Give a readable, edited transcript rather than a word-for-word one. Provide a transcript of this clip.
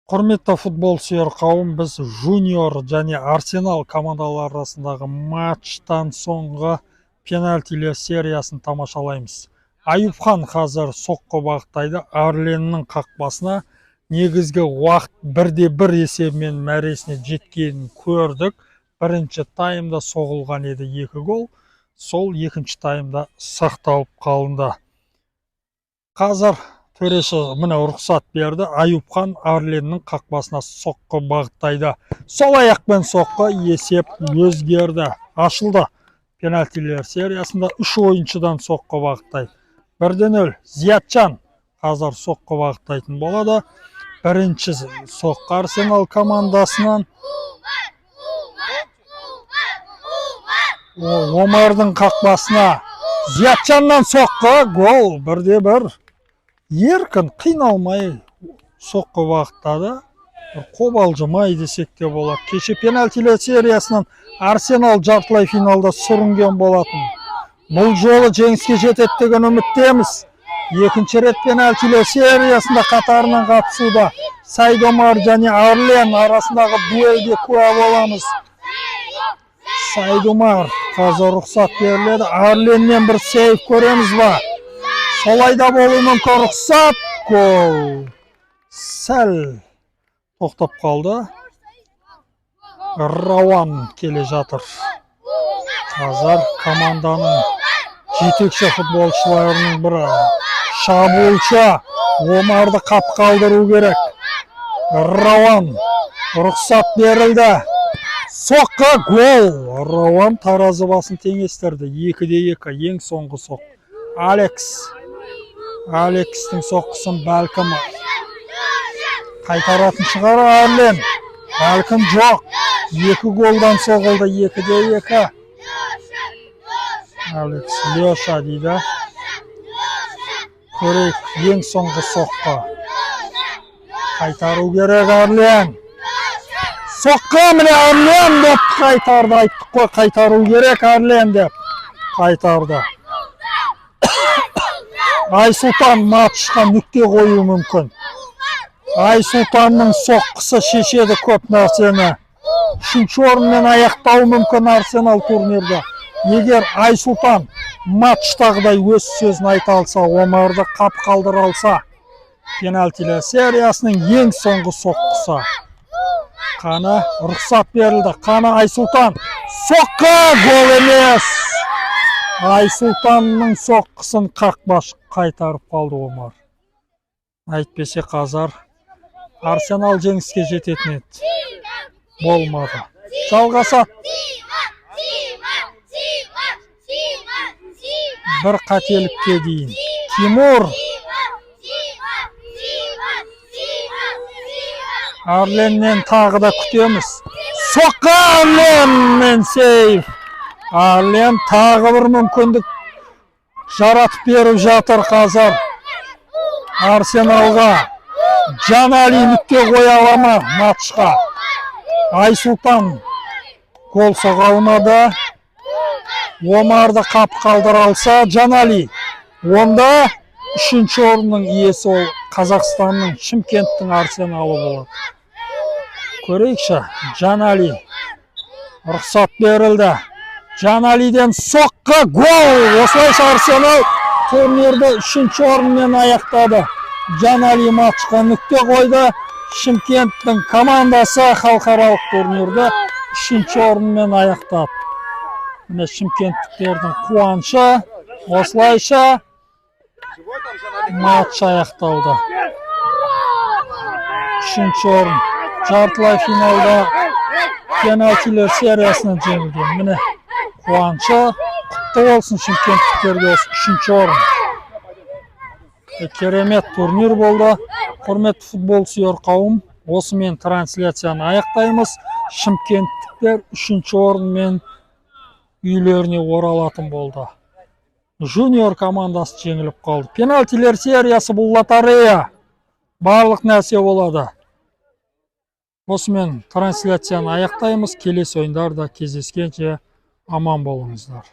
Құрметті футбол сүйер қауым, біз Жуниор және Арсенал командалары арасындағы матчтан соңғы пенальтилер сериясын тамашалаймыз. Аюпхан қазір соққы бағыттайды. Арленнің қақпасына негізгі уақыт 1-1 есебімен мәресіне жеткенін көрдік. Бірінші таймда соғылған еді 2 гол. Сол екінші таймда сақталып қалынды. Қазір төреші мына рұқсат берді. Аюпхан Арленнің қақпасына соққы бағыттайды. Сол аяқпен соққы, есеп өзгерді. Ашылды. Пенальтилер сериясында 3 ойыншыдан соққы бағыттайды. 1-0 Зиятчан қазір соққы бағыттайтын болады. Бірінші соққы Арсенал командасынан. Омардың қақпасына Зиятчаннан соққы, гол 1-1. Еркін, қиналмай соққы бағыттады. Қобалжымай десек те болады. Кеше пенальтилер сериясынан Арсенал жартылай финалда сүрінген болатын. Бұл жолы жеңіске жетеді деген үміттеміз. Екінші рет пенальтилер сериясында қатарынан қатысуда Сайдомар және Арлен арасындағы дуэльге куә боламыз. Сайдомар қазір рұқсат беріледі. Арленнен бір сейв көреміз ба? Солайда болуы мүмкін. Рұқсат, гол. Сәл тоқтап қалды. Рауан келе жатыр. Қазір команданың жетекші футболшыларының бірі. Шабуылшы Омарды қап қалдыру керек. Рауан рұқсат берілді. Соққы, гол. Рауан таразы басын теңестірді. 2-2 ең соңғы соққы. Алекстің соққысын бәлкім қайтаратын шығар Арлен. Бәлкім жоқ. 2 голдан соғылды. 2-2. Алекс Леша дейді. Көрейік, ең соңғы соққы. Қайтару керек Арлен. Соққы, міне Арлен деп қайтарды. Айттық қой, қайтару керек Арлен деп қайтарды. Айсұлтан матчқа нүкте қою мүмкін. Айсұлтанның соққысы шешеді көп нәрсені. 3-ші орынмен аяқтауы мүмкін Арсенал турнирде. Егер Айсұлтан матчтағыдай өз сөзін айта алса, Омарды қап қалдыра алса, пенальтилер сериясының ең соңғы соққысы. Қана рұқсат берілді. Қана Айсұлтан. Соққы, гол емес. Айсұлтанның соққысын қақпаш қайтарып қалды Омар. Әйтпесе қазір Арсенал жеңіске жететін еді. Болмады. Жалғасады. Бір қателікке дейін. Тимур. Арленнен тағы да күтеміз. Соққы, Арленнен сейв. Арлен тағы бір мүмкіндік жаратып беріп жатыр қазір Арсеналға. Жанали нүкте қоя алама матчқа. Айсұлтан гол соға алмады. Омарды қап қалдыра алса Жанали. Онда 3-ші орынның иесі ол Қазақстанның Шымкенттің Арсеналы болады. Көрейікші, Жанали. Рұқсат берілді. Жаналиден соққы, гол! Осылайша Арсенал турнирді 3-ші орынмен аяқтады. Жанали матчқа нүкте қойды. Шымкенттің командасы халықаралық турнирді 3-ші орынмен аяқтады. Міне шымкенттіктердің қуанышы. Осылайша матч аяқталды. 3-ші орын. Жартылай финалда пенальтилер сериясынан жеңілген. Міне қуанышы. Құтты болсын шымкенттіктерге осы 3-ші орын. Керемет турнир болды. Құрметті футбол сүйер қауым, осымен трансляцияны аяқтаймыз. Шымкенттіктер 3-ші орынмен үйлеріне оралатын болды. Жуниор командасы жеңіліп қалды. Пенальтилер сериясы бұл лотерея. Барлық нәрсе болады. Осымен трансляцияны аяқтаймыз. Келесі ойындарда кездескенше аман болыңыздар.